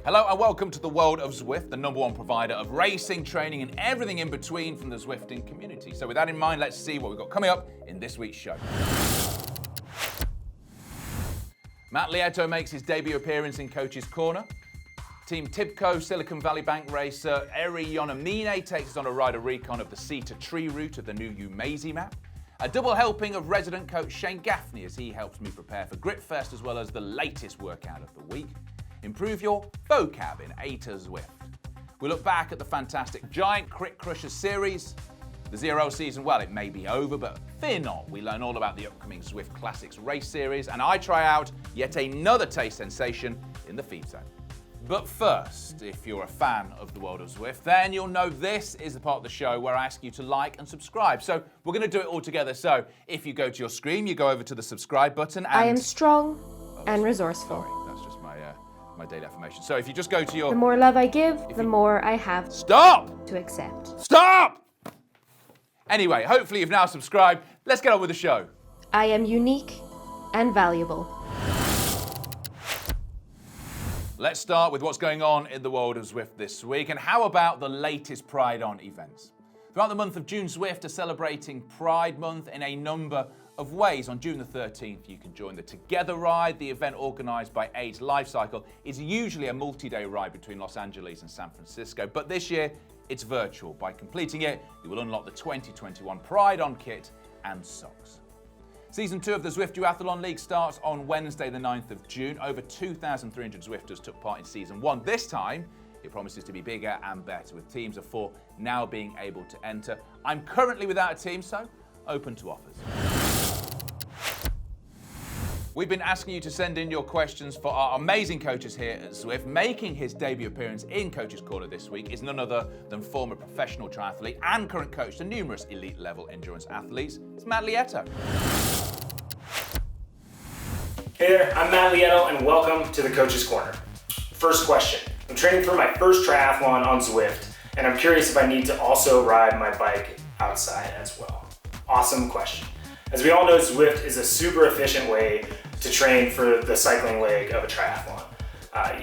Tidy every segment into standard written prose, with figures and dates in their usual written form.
Hello and welcome to the world of Zwift, the #1 provider of racing, training and everything in between from the Zwifting community. So with that in mind, let's see what we've got coming up in this week's show. Matt Lieto makes his debut appearance in Coach's Corner. Team Tibco Silicon Valley Bank racer Eri Yonamine takes us on a rider recon of the sea to tree route of the new Umazi map. A double helping of resident coach Shane Gaffney as he helps me prepare for Gritfest as well as the latest workout of the week. Improve your vocab in A to Zwift. We look back at the fantastic Giant Crit Crushers series. The Zero season, well, it may be over, but fear not. We learn all about the upcoming Zwift Classics race series, and I try out yet another taste sensation in the feed zone. But first, if you're a fan of the world of Zwift, then you'll know this is the part of the show where I ask you to like and subscribe. So we're going to do it all together. So if you go to your screen, you go over to the subscribe button and... I am strong and resourceful. Sorry, that's just my daily affirmation. So if you just go to your... The more love I give, the more I have Stop! to accept. Stop! Anyway, hopefully you've now subscribed. Let's get on with the show. I am unique and valuable. Let's start with what's going on in the world of Zwift this week. And how about the latest Pride On events? Throughout the month of June, Zwift are celebrating Pride Month in a number of ways. On June the 13th, you can join the Together Ride. The event organised by AIDS Lifecycle is usually a multi-day ride between Los Angeles and San Francisco, but this year it's virtual. By completing it, you will unlock the 2021 Pride On kit and socks. Season 2 of the Zwift Duathlon League starts on Wednesday the 9th of June. Over 2,300 Zwifters took part in Season 1. This time, it promises to be bigger and better, with teams of 4 now being able to enter. I'm currently without a team, so open to offers. We've been asking you to send in your questions for our amazing coaches here at Zwift. Making his debut appearance in Coach's Corner this week is none other than former professional triathlete and current coach to numerous elite level endurance athletes. It's Matt Lieto. Hey there, I'm Matt Lieto and welcome to the Coach's Corner. First question. I'm training for my first triathlon on Zwift and I'm curious if I need to also ride my bike outside as well. Awesome question. As we all know, Zwift is a super efficient way to train for the cycling leg of a triathlon.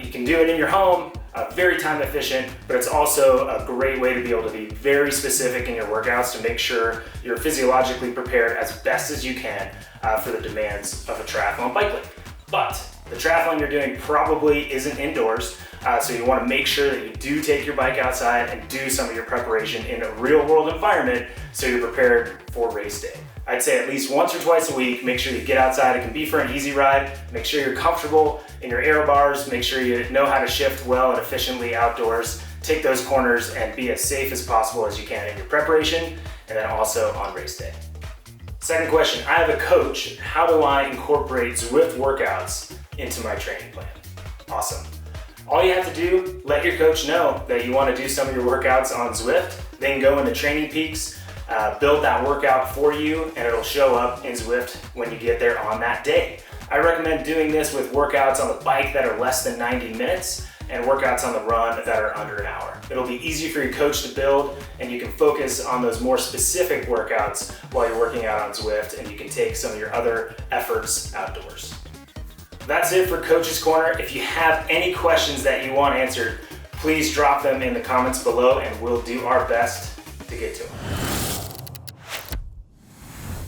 You can do it in your home, very time efficient, but it's also a great way to be able to be very specific in your workouts to make sure you're physiologically prepared as best as you can for the demands of a triathlon bike leg. But the triathlon you're doing probably isn't indoors, so you want to make sure that you do take your bike outside and do some of your preparation in a real world environment so you're prepared for race day. I'd say at least once or twice a week, make sure you get outside. It can be for an easy ride. Make sure you're comfortable in your air bars. Make sure you know how to shift well and efficiently outdoors. Take those corners and be as safe as possible as you can in your preparation and then also on race day. Second question, I have a coach. How do I incorporate Zwift workouts into my training plan? Awesome. All you have to do, let your coach know that you want to do some of your workouts on Zwift, then go into Training Peaks, build that workout for you, and it'll show up in Zwift when you get there on that day. I recommend doing this with workouts on the bike that are less than 90 minutes and workouts on the run that are under an hour. It'll be easy for your coach to build, and you can focus on those more specific workouts while you're working out on Zwift, and you can take some of your other efforts outdoors. That's it for Coach's Corner. If you have any questions that you want answered, please drop them in the comments below and we'll do our best to get to them.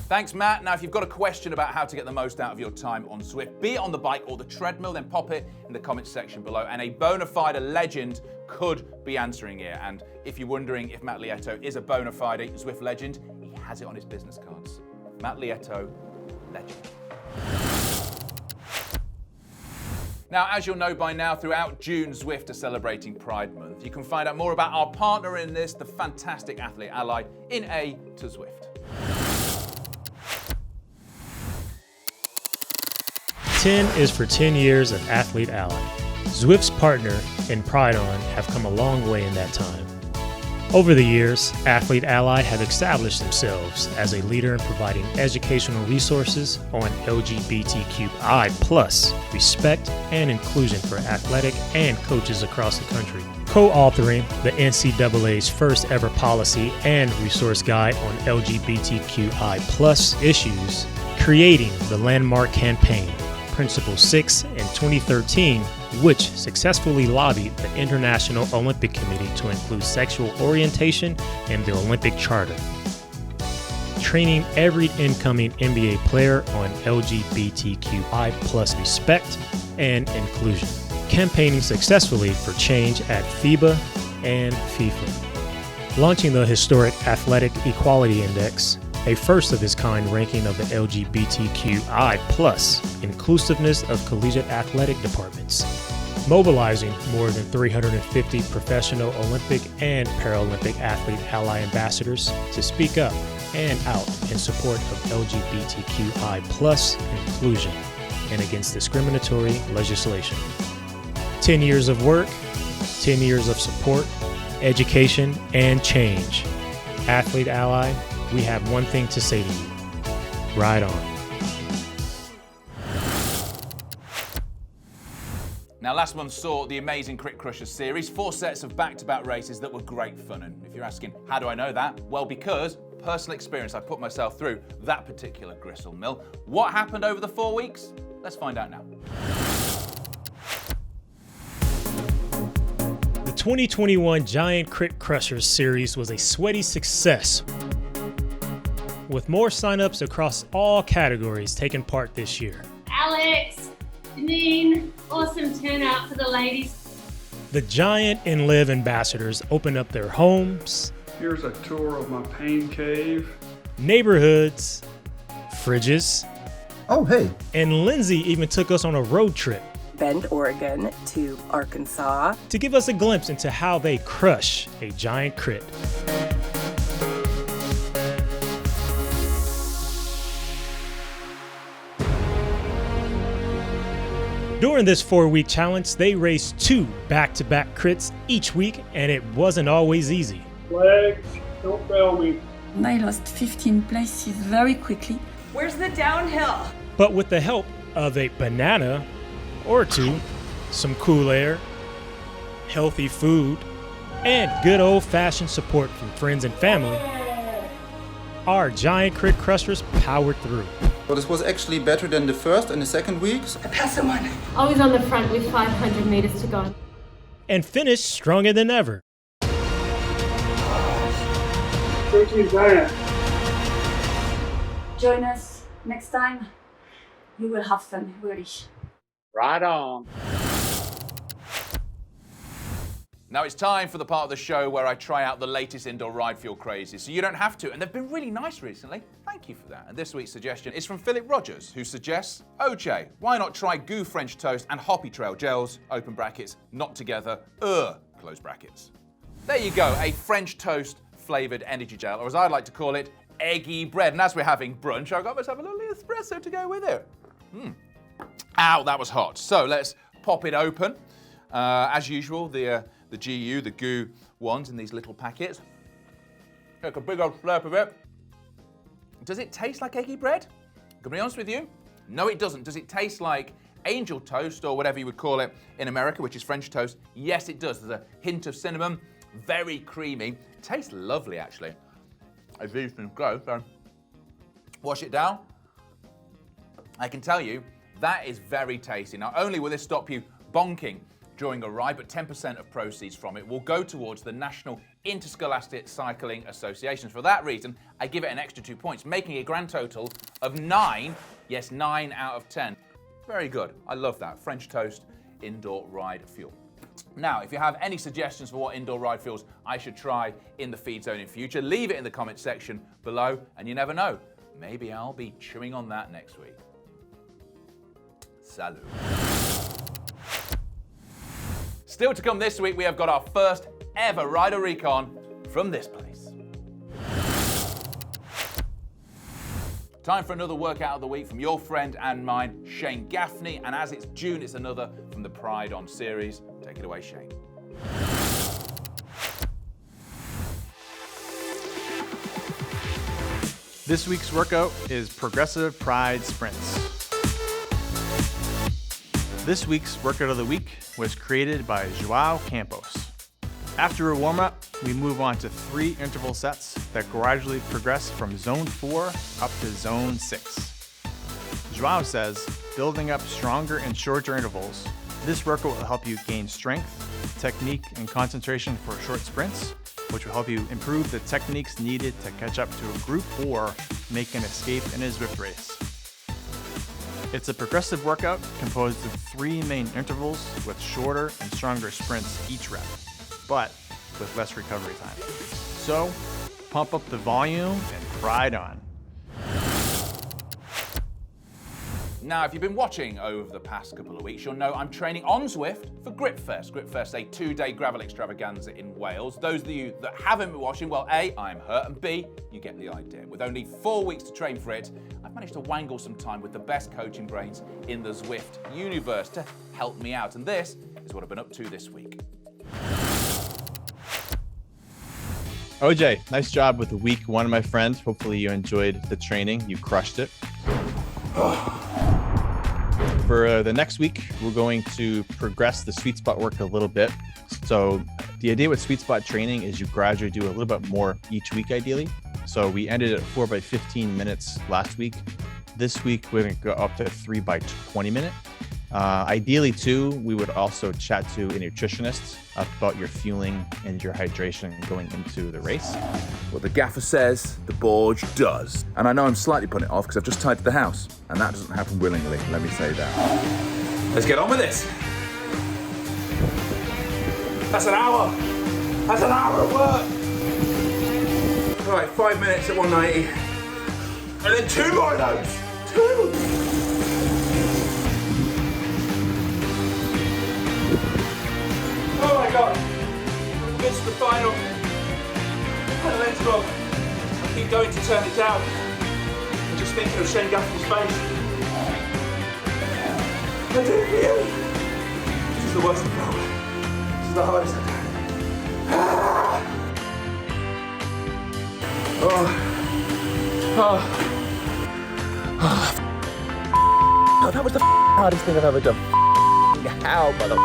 Thanks, Matt. Now, if you've got a question about how to get the most out of your time on Zwift, be it on the bike or the treadmill, then pop it in the comments section below, and a bona fide legend could be answering it. And if you're wondering if Matt Lieto is a bona fide Zwift legend, he has it on his business cards. Matt Lieto, legend. Now, as you'll know by now, throughout June, Zwift are celebrating Pride Month. You can find out more about our partner in this, the fantastic Athlete Ally, in A to Zwift. 10 is for 10 years of Athlete Ally. Zwift's partner in Pride On have come a long way in that time. Over the years, Athlete Ally have established themselves as a leader in providing educational resources on LGBTQI+ respect and inclusion for athletic and coaches across the country. Co-authoring the NCAA's first ever policy and resource guide on LGBTQI+ issues, creating the landmark campaign, Principle 6 in 2013, which successfully lobbied the International Olympic Committee to include sexual orientation in the Olympic Charter. Training every incoming NBA player on LGBTQI+ respect and inclusion. Campaigning successfully for change at FIBA and FIFA. Launching the historic Athletic Equality Index, a first of its kind ranking of the LGBTQI+ inclusiveness of collegiate athletic departments. Mobilizing more than 350 professional Olympic and Paralympic athlete ally ambassadors to speak up and out in support of LGBTQI+ inclusion and against discriminatory legislation. 10 years of work, 10 years of support, education, and change. Athlete Ally, we have one thing to say to you. Ride on. Now, last month saw the amazing Crit Crushers series, 4 sets of back-to-back races that were great fun. And if you're asking, how do I know that? Well, because personal experience, I put myself through that particular gristle mill. What happened over the 4 weeks? Let's find out now. The 2021 Giant Crit Crushers series was a sweaty success, with more signups across all categories taking part this year. Alex, Janine, awesome turnout for the ladies. The Giant and Liv ambassadors opened up their homes, Here's a tour of my pain cave. neighborhoods, fridges, Oh, hey. and Lindsay even took us on a road trip Bend, Oregon to Arkansas. to give us a glimpse into how they crush a giant crit. During this 4-week challenge, they raced 2 back-to-back crits each week, and it wasn't always easy. Legs, don't fail me. I lost 15 places very quickly. Where's the downhill? But with the help of a banana or 2, some cool air, healthy food, and good old-fashioned support from friends and family, our Giant Crit Crushers powered through. So this was actually better than the first and the second weeks. I passed someone. I was on the front with 500 meters to go. And finished stronger than ever. 13 Giant. Join us next time. You will have fun, really. Right on. Now it's time for the part of the show where I try out the latest indoor ride fuel crazes, so you don't have to, and they've been really nice recently. Thank you for that. And this week's suggestion is from Philip Rogers, who suggests, OJ, why not try Goo French Toast and Hoppy Trail gels, open brackets, not together, close brackets. There you go, a French toast flavoured energy gel, or as I like to call it, eggy bread. And as we're having brunch, I've got myself a little espresso to go with it. Ow, that was hot. So let's pop it open. As usual, the GU, the Goo ones in these little packets. Take a big old slurp of it. Does it taste like eggy bread? Can I be honest with you? No, it doesn't. Does it taste like angel toast, or whatever you would call it in America, which is French toast? Yes, it does. There's a hint of cinnamon, very creamy. It tastes lovely, actually. As these things go, so wash it down. I can tell you, that is very tasty. Not only will this stop you bonking during a ride, but 10% of proceeds from it will go towards the National Interscholastic Cycling Association. For that reason, I give it an extra 2 points, making a grand total of 9. Yes, 9 out of 10. Very good. I love that. French toast indoor ride fuel. Now, if you have any suggestions for what indoor ride fuels I should try in the feed zone in future, leave it in the comment section below, and you never know, maybe I'll be chewing on that next week. Salut. Still to come this week, we have got our first ever Rider Recon from this place. Time for another workout of the week from your friend and mine, Shane Gaffney. And as it's June, it's another from the Pride On series. Take it away, Shane. This week's workout is Progressive Pride Sprints. This week's workout of the week was created by Joao Campos. After a warm-up, we move on to 3 interval sets that gradually progress from zone 4 up to zone 6. Joao says, building up stronger and shorter intervals. This workout will help you gain strength, technique, and concentration for short sprints, which will help you improve the techniques needed to catch up to a group or make an escape in a Zwift race. It's a progressive workout composed of 3 main intervals with shorter and stronger sprints each rep, but with less recovery time. So, pump up the volume and ride on. Now, if you've been watching over the past couple of weeks, you'll know I'm training on Zwift for Gripfest. Gripfest, a 2-day gravel extravaganza in Wales. Those of you that haven't been watching, well, A, I'm hurt, and B, you get the idea. With only 4 weeks to train for it, I've managed to wangle some time with the best coaching brains in the Zwift universe to help me out. And this is what I've been up to this week. OJ, nice job with week 1, my friend. Hopefully you enjoyed the training. You crushed it. For the next week, we're going to progress the sweet spot work a little bit. So the idea with sweet spot training is you gradually do a little bit more each week, ideally. So we ended at 4 by 15 minutes last week. This week, we're going to go up to 3 by 20 minute. Ideally, too, we would also chat to a nutritionist about your fueling and your hydration going into the race. What the gaffer says, the Borge does. And I know I'm slightly putting it off because I've just tied to the house, and that doesn't happen willingly, let me say that. Let's get on with this. That's an hour. That's an hour of work. All right, 5 minutes at 190. And then 2 more of those. 2. Oh my God, it's the final lens drop. I keep going to turn it down. I'm just thinking of Shane Gaffney's face. I do it for you. This is the worst of all. This is the hardest I've done. Oh, that was the hardest thing I've ever done. How, mother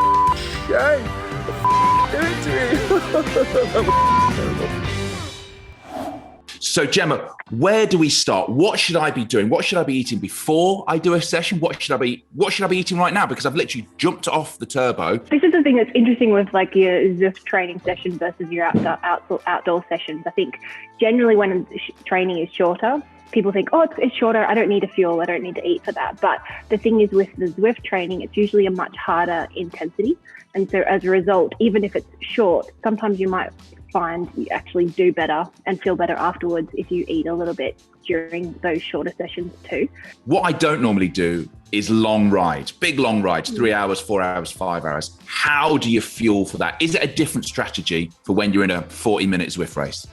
Shane? Do it to me. So Gemma, where do we start? What should I be doing? What should I be eating before I do a session? What should I be eating right now? Because I've literally jumped off the turbo. This is the thing that's interesting with like your Zwift training session versus your outdoor sessions. I think generally when training is shorter, people think, oh, it's shorter, I don't need to fuel, I don't need to eat for that. But the thing is with the Zwift training, it's usually a much harder intensity. And so as a result, even if it's short, sometimes you might find you actually do better and feel better afterwards if you eat a little bit during those shorter sessions too. What I don't normally do is long rides, big long rides, 3 hours, 4 hours, 5 hours. How do you fuel for that? Is it a different strategy for when you're in a 40-minute Zwift race?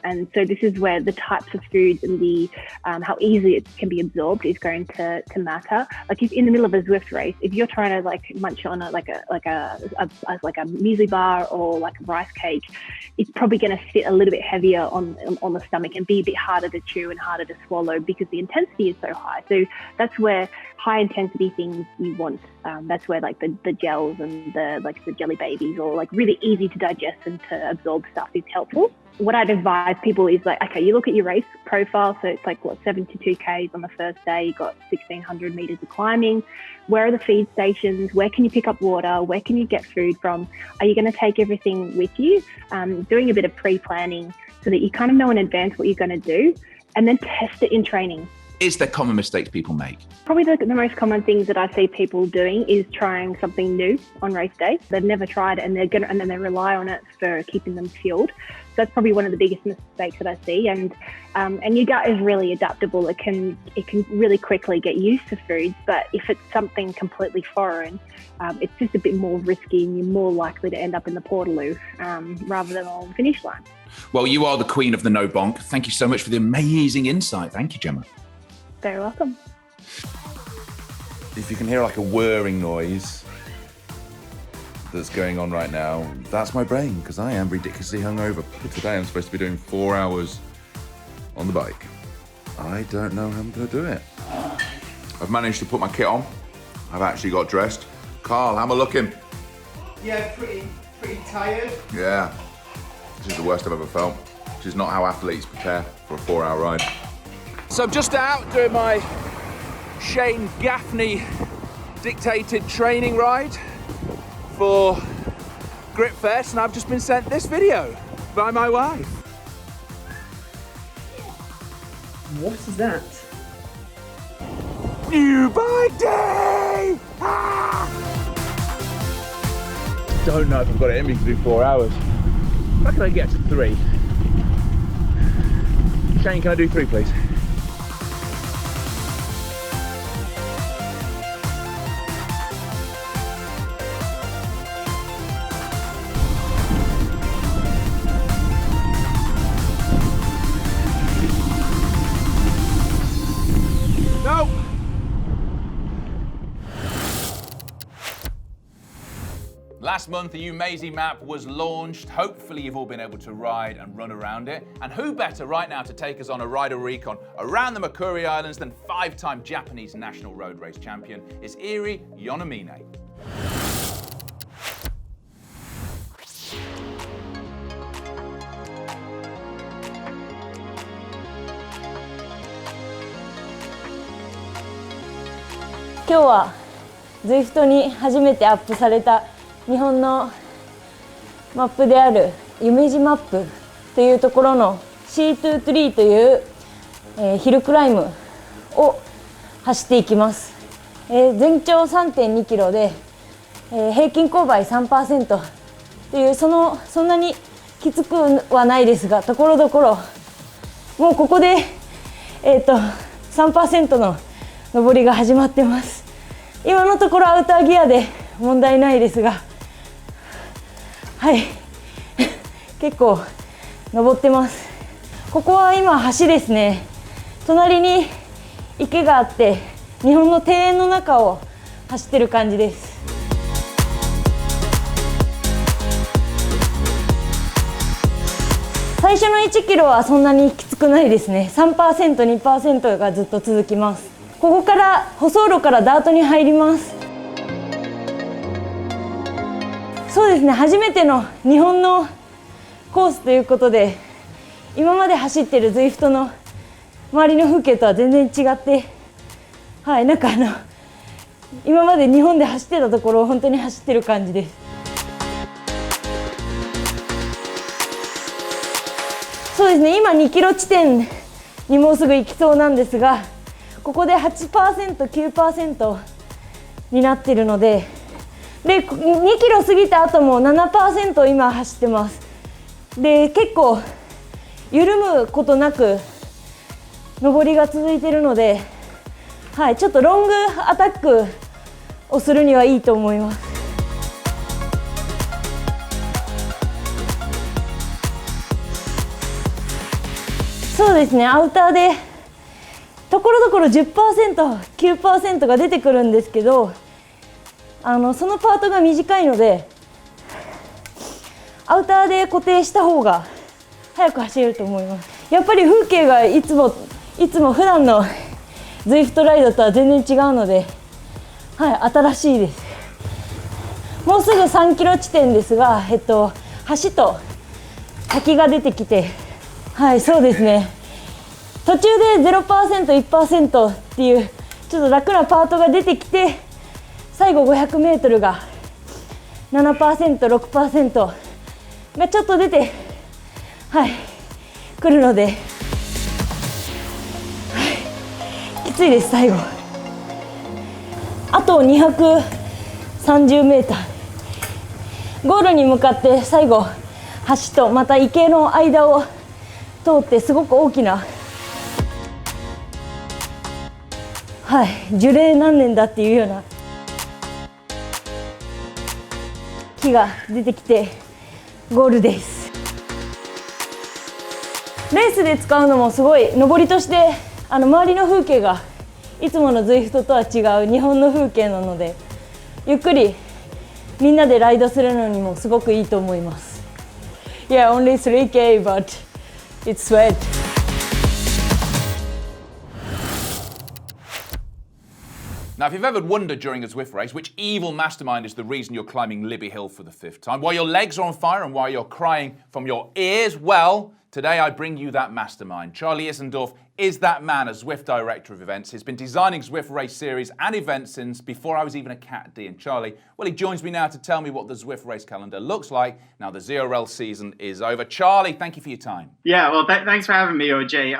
And so this is where the types of foods and the how easily it can be absorbed is going to matter. Like if in the middle of a Zwift race, if you're trying to like munch on a muesli bar or like a rice cake, it's probably going to sit a little bit heavier on the stomach and be a bit harder to chew and harder to swallow because the intensity is so high. So that's where high intensity things you want. That's where like the gels and the jelly babies or like really easy to digest and to absorb stuff is helpful. What I'd advise people is like, okay, you look at your race profile. So it's like 72 Ks on the first day. You've got 1,600 meters of climbing. Where are the feed stations? Where can you pick up water? Where can you get food from? Are you going to take everything with you? Doing a bit of pre-planning so that you kind of know in advance what you're going to do and then test it in training. Is there common mistakes people make? Probably the most common things that I see people doing is trying something new on race day. They've never tried it and then they rely on it for keeping them fueled. So that's probably one of the biggest mistakes that I see. And your gut is really adaptable. It can really quickly get used to foods, but if it's something completely foreign, it's just a bit more risky and you're more likely to end up in the Portaloo rather than on the finish line. Well, you are the queen of the no bonk. Thank you so much for the amazing insight. Thank you, Gemma. Very welcome. If you can hear like a whirring noise that's going on right now, that's my brain because I am ridiculously hungover. Today I'm supposed to be doing 4 hours on the bike. I don't know how I'm going to do it. I've managed to put my kit on. I've actually got dressed. Carl, how am I looking? Yeah, pretty tired. Yeah. This is the worst I've ever felt. This is not how athletes prepare for a 4-hour ride. So I'm just out doing my Shane Gaffney dictated training ride for Gritfest, and I've just been sent this video by my wife. What is that? New bike day! Ah! Don't know if I've got it in me to do 4 hours. How can I get to 3? Shane, can I do 3, please? No! Last month, the Umazy map was launched. Hopefully you've all been able to ride and run around it. And who better right now to take us on a rider recon around the Makuri Islands than 5-time Japanese national road race champion is Eri Yonamine.今日は Zwift に初めてアップされた日本のマップである夢路マップというところの C23 という、ヒルクライムを走っていきます。全長 3.2 キロで、平均勾配 3% というそんなにきつくはないですが、ところどころもうここで、3% の上りが始まってます。今のところアウターギアで問題ないですが、はい結構登ってます。ここは今橋ですね。隣に池があって日本の庭園の中を走ってる感じです。最初の1キロはそんなにきつくないですね。 3%、2% がずっと続きます。ここから舗装路からダートに入ります。そうですね、初めての日本のコースということで、今まで走ってる Zwift の周りの風景とは全然違って、はい、なんか今まで日本で走ってたところを本当に走ってる感じです。そうですね、今2キロ地点にもうすぐ行きそうなんですが、ここで 8%、9% になってるので、2キロ過ぎた後も 7% 今走ってます。で、結構緩むことなく上りが続いているので、はい、ちょっとロングアタックをするにはいいと思います。そうですね、アウターでところどころ 10%、9% が出てくるんですけど、そのパートが短いのでアウターで固定した方が速く走れると思います。やっぱり風景がいつも普段の Zwift ライドとは全然違うので、はい、新しいです。もうすぐ3キロ地点ですが、橋と滝が出てきて、はい、そうですね、途中で 0%、1% っていうちょっと楽なパートが出てきて、最後 500m が 7%、6% がちょっと出て、はい、来るので、はい、きついです。最後あと 230m、 ゴールに向かって最後橋とまた池の間を通って、すごく大きな、はい、樹齢何年だっていうような木が出てきてゴールです。レースで使うのもすごい上りとして、周りの風景がいつもの Zwift とは違う日本の風景なので、ゆっくりみんなでライドするのにもすごくいいと思います。Yeah, only 3K, but it's sweat. Now, if you've ever wondered during a Zwift race which evil mastermind is the reason you're climbing Libby Hill for the 5th time, why your legs are on fire and why you're crying from your ears, well, today I bring you that mastermind. Charlie Isendorf is that man a Zwift director of events. He's been designing Zwift race series and events since before I was even a Cat D. And Charlie, well, he joins me now to tell me what the Zwift race calendar looks like now the ZRL season is over. Charlie, thank you for your time. Yeah, well, thanks for having me, OJ.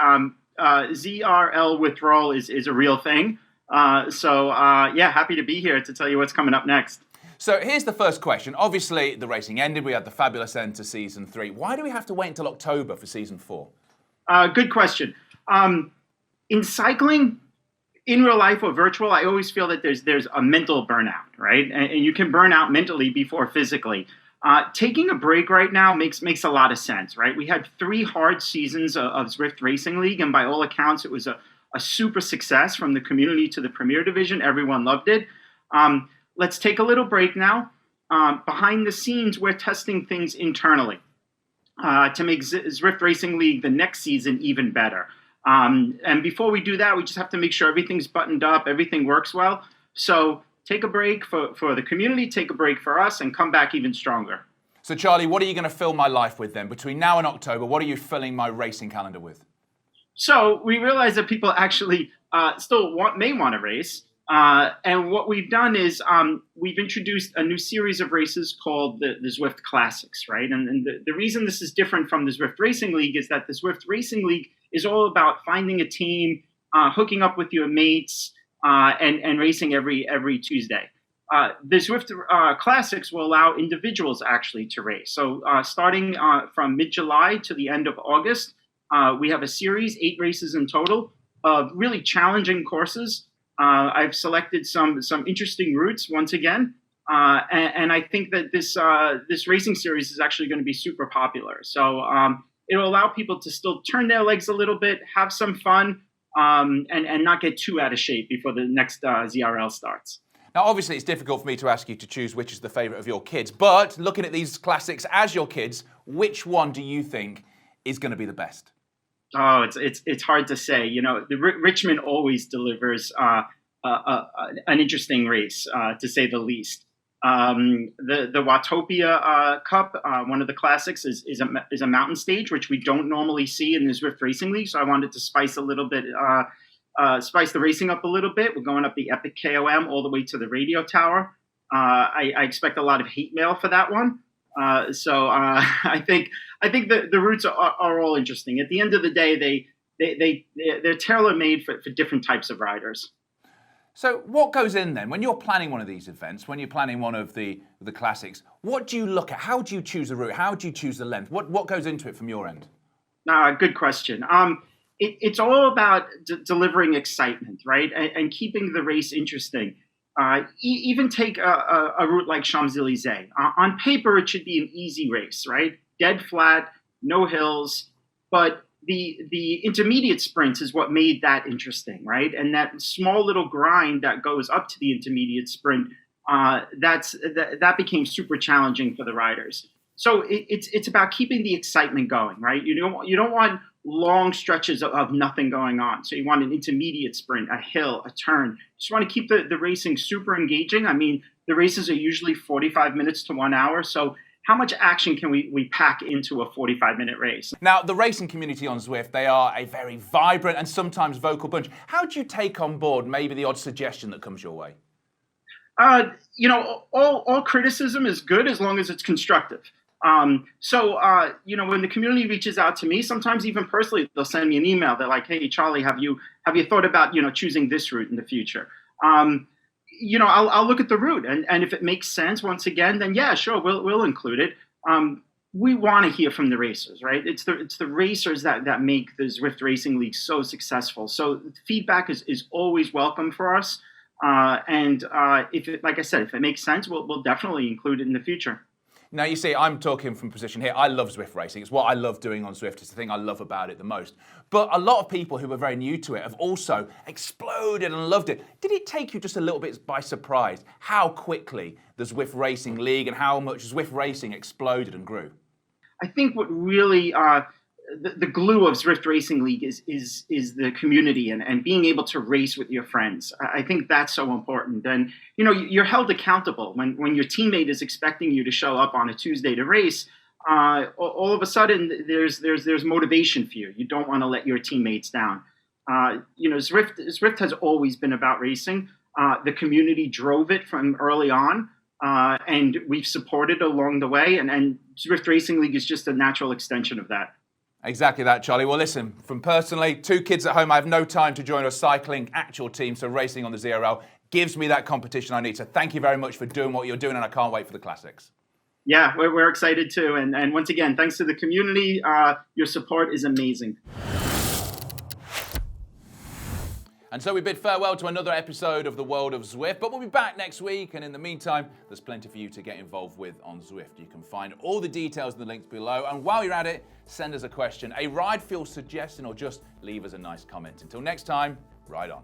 ZRL withdrawal is a real thing. Yeah, happy to be here to tell you what's coming up next. So here's the first question. Obviously, the racing ended. We had the fabulous end to season 3. Why do we have to wait until October for season 4? Good question. In cycling, in real life or virtual, I always feel that there's a mental burnout, right? And you can burn out mentally before physically. Taking a break right now makes a lot of sense, right? We had 3 hard seasons of Zwift Racing League, and by all accounts, it was a super success from the community to the Premier Division. Everyone loved it. Let's take a little break now. Behind the scenes, we're testing things internally to make Zwift Racing League the next season even better. And before we do that, we just have to make sure everything's buttoned up, everything works well. So take a break for the community, take a break for us, and come back even stronger. So Charlie, what are you going to fill my life with then? Between now and October, what are you filling my racing calendar with? So we realize that people actually still may want to race. And what we've done is we've introduced a new series of races called the Zwift Classics, right? And the reason this is different from the Zwift Racing League is that the Zwift Racing League is all about finding a team, hooking up with your mates, and racing every Tuesday. The Zwift Classics will allow individuals actually to race. So starting from mid-July to the end of August, we have a series, 8 races in total, of really challenging courses. I've selected some interesting routes once again, and I think that this racing series is actually going to be super popular. So it'll allow people to still turn their legs a little bit, have some fun, and not get too out of shape before the next ZRL starts. Now, obviously, it's difficult for me to ask you to choose which is the favourite of your kids, but looking at these classics as your kids, which one do you think is going to be the best? Oh, it's hard to say. You know, Richmond always delivers an interesting race, to say the least. The Watopia Cup, one of the classics, is a mountain stage, which we don't normally see in the Zwift Racing League. So I wanted to spice the racing up a little bit. We're going up the Epic KOM all the way to the radio tower. I expect a lot of hate mail for that one. I think the routes are all interesting. At the end of the day, they're tailor-made for different types of riders. So what goes in then? When you're planning one of these events, when you're planning one of the classics, what do you look at? How do you choose a route? How do you choose the length? What goes into it from your end? Good question. It's all about delivering excitement, right? And keeping the race interesting. Even take a route like Champs-Élysées. On paper, it should be an easy race, right? Dead flat, no hills, but the intermediate sprints is what made that interesting, right? And that small little grind that goes up to the intermediate sprint, that became super challenging for the riders. So it's about keeping the excitement going, right? You don't want long stretches of nothing going on. So you want an intermediate sprint, a hill, a turn. You just want to keep the racing super engaging. I mean, the races are usually 45 minutes to 1 hour. So how much action can we pack into a 45-minute race? Now, the racing community on Zwift, they are a very vibrant and sometimes vocal bunch. How do you take on board maybe the odd suggestion that comes your way? All criticism is good as long as it's constructive. When the community reaches out to me, sometimes even personally, they'll send me an email. They're like, "Hey, Charlie, have you thought about, choosing this route in the future?" I'll look at the route, and if it makes sense, once again, then yeah, sure, we'll include it. We want to hear from the racers, right? It's the racers that make the Zwift Racing League so successful. So feedback is always welcome for us. If it makes sense, we'll definitely include it in the future. Now, you see, I'm talking from position here. I love Zwift racing. It's what I love doing on Zwift. It's the thing I love about it the most. But a lot of people who are very new to it have also exploded and loved it. Did it take you just a little bit by surprise how quickly the Zwift Racing League and how much Zwift racing exploded and grew? I think what really the glue of Zwift Racing League is the community and being able to race with your friends. I think that's so important. And, you're held accountable when your teammate is expecting you to show up on a Tuesday to race. All of a sudden, there's motivation for you. You don't want to let your teammates down. Zwift has always been about racing. The community drove it from early on, and we've supported along the way. And Zwift Racing League is just a natural extension of that. Exactly that, Charlie. Well, listen, from personally, 2 kids at home, I have no time to join a cycling actual team, so racing on the ZRL gives me that competition I need. So thank you very much for doing what you're doing, and I can't wait for the classics. Yeah, we're excited too. And once again, thanks to the community. Your support is amazing. And so we bid farewell to another episode of The World of Zwift, but we'll be back next week. And in the meantime, there's plenty for you to get involved with on Zwift. You can find all the details in the links below. And while you're at it, send us a question, a ride feel suggestion, or just leave us a nice comment. Until next time, ride on.